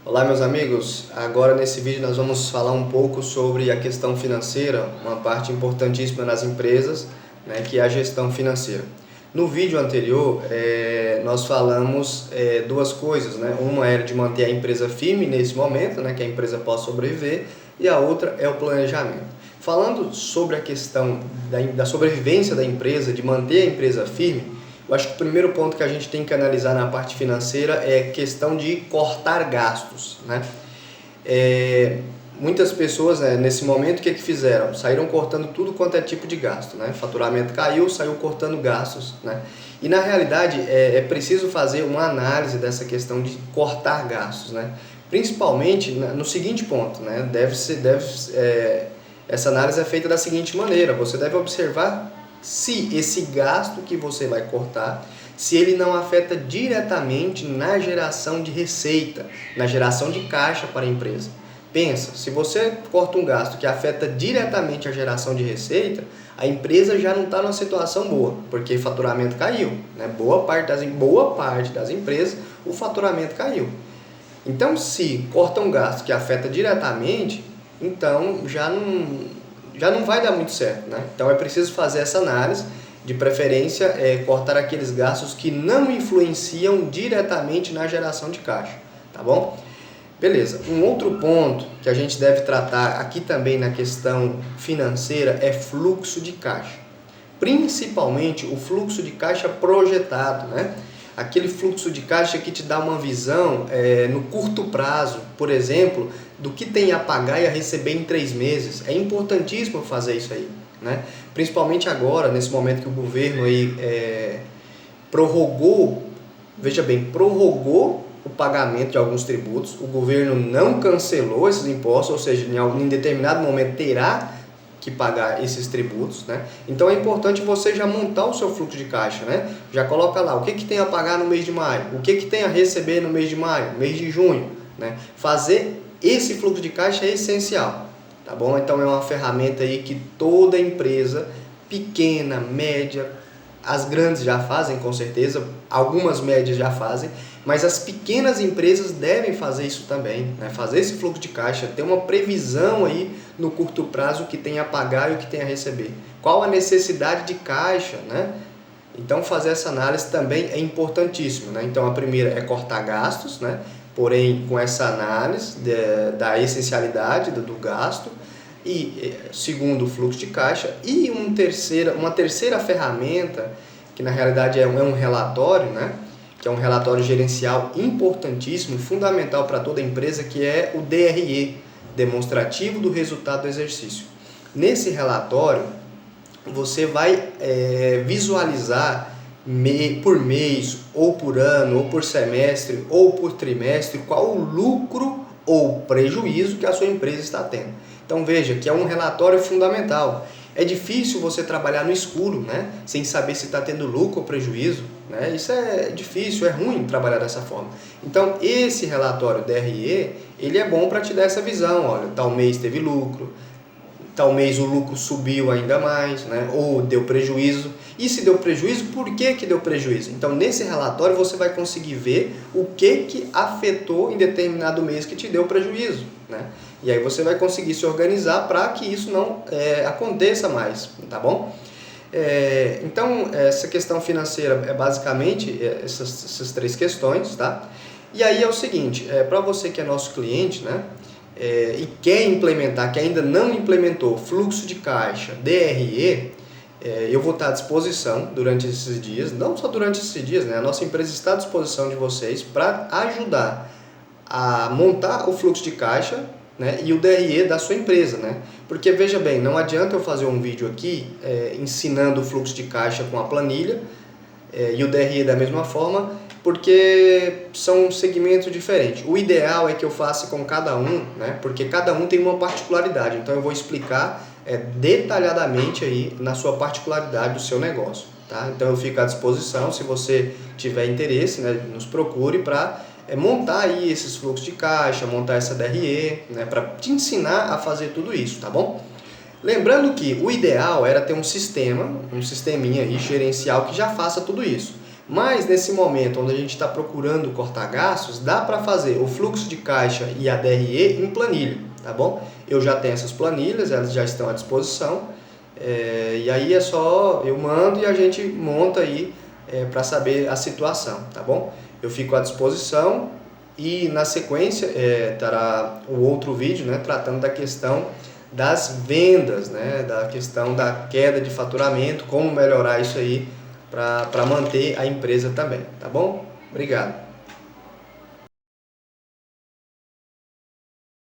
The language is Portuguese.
Olá meus amigos, agora nesse vídeo nós vamos falar um pouco sobre a questão financeira, uma parte importantíssima nas empresas, que é a gestão financeira. No vídeo anterior nós falamos duas coisas, uma era de manter a empresa firme nesse momento, que a empresa possa sobreviver, e a outra é o planejamento. Falando sobre a questão da sobrevivência da empresa, de manter a empresa firme, eu acho que o primeiro ponto que a gente tem que analisar na parte financeira é a questão de cortar gastos, Muitas pessoas, nesse momento, o que fizeram? Saíram cortando tudo quanto é tipo de gasto, Faturamento caiu, saiu cortando gastos, E na realidade é preciso fazer uma análise dessa questão de cortar gastos, Principalmente no seguinte ponto, essa análise é feita da seguinte maneira: você deve observar se esse gasto que você vai cortar, se ele não afeta diretamente na geração de receita, na geração de caixa para a empresa. Pensa, se você corta um gasto que afeta diretamente a geração de receita, a empresa já não está numa situação boa, porque o faturamento caiu, Boa parte das empresas, o faturamento caiu. Então, se corta um gasto que afeta diretamente, então já não vai dar muito certo, Então é preciso fazer essa análise, de preferência cortar aqueles gastos que não influenciam diretamente na geração de caixa, tá bom? Beleza, um outro ponto que a gente deve tratar aqui também na questão financeira é fluxo de caixa. Principalmente o fluxo de caixa projetado, Aquele fluxo de caixa que te dá uma visão no curto prazo, por exemplo, do que tem a pagar e a receber em 3 meses. É importantíssimo fazer isso aí, Principalmente agora, nesse momento que o governo aí prorrogou o pagamento de alguns tributos. O governo não cancelou esses impostos, ou seja, em determinado momento terá que pagar esses tributos, Então é importante você já montar o seu fluxo de caixa, Já coloca lá o que tem a pagar no mês de maio, o que tem a receber no mês de maio, mês de junho, Fazer esse fluxo de caixa é essencial, tá bom? Então é uma ferramenta aí que toda empresa, pequena, média, as grandes já fazem com certeza, algumas médias já fazem, mas as pequenas empresas devem fazer isso também, Fazer esse fluxo de caixa, ter uma previsão aí no curto prazo o que tem a pagar e o que tem a receber. Qual a necessidade de caixa, Então fazer essa análise também é importantíssimo, Então a primeira é cortar gastos, Porém com essa análise da essencialidade do gasto, e segundo o fluxo de caixa, e uma terceira ferramenta, que na realidade é um relatório, que é um relatório gerencial importantíssimo, fundamental para toda empresa, que é o DRE, demonstrativo do resultado do exercício. Nesse relatório, você vai visualizar por mês, ou por ano, ou por semestre, ou por trimestre, qual o lucro ou prejuízo que a sua empresa está tendo. Então veja que é um relatório fundamental. É difícil você trabalhar no escuro, sem saber se está tendo lucro ou prejuízo, Isso é difícil, é ruim trabalhar dessa forma. Então esse relatório DRE, ele é bom para te dar essa visão. Olha, tal mês teve lucro, tal mês o lucro subiu ainda mais, ou deu prejuízo. E se deu prejuízo, por que deu prejuízo? Então nesse relatório você vai conseguir ver o que afetou em determinado mês que te deu prejuízo, E aí você vai conseguir se organizar para que isso não aconteça mais, tá bom? Então essa questão financeira é basicamente essas 3 questões, tá? E aí é o seguinte, para você que é nosso cliente, e quer implementar, que ainda não implementou fluxo de caixa, DRE, eu vou estar à disposição durante esses dias, não só durante esses dias, A nossa empresa está à disposição de vocês para ajudar a montar o fluxo de caixa, e o DRE da sua empresa, Porque veja bem, não adianta eu fazer um vídeo aqui ensinando o fluxo de caixa com a planilha e o DRE da mesma forma, porque são segmentos diferentes. O ideal é que eu faça com cada um, Porque cada um tem uma particularidade. Então eu vou explicar detalhadamente aí na sua particularidade do seu negócio, tá? Então eu fico à disposição, se você tiver interesse, nos procure para montar aí esses fluxos de caixa, montar essa DRE, para te ensinar a fazer tudo isso, tá bom? Lembrando que o ideal era ter um sisteminha aí gerencial que já faça tudo isso. Mas nesse momento onde a gente está procurando cortar gastos, dá para fazer o fluxo de caixa e a DRE em planilha, tá bom? Eu já tenho essas planilhas, elas já estão à disposição, e aí é só eu mando e a gente monta aí para saber a situação, tá bom? Eu fico à disposição e na sequência terá o outro vídeo, né, tratando da questão das vendas, né, da questão da queda de faturamento, como melhorar isso aí para manter a empresa também, tá bom? Obrigado.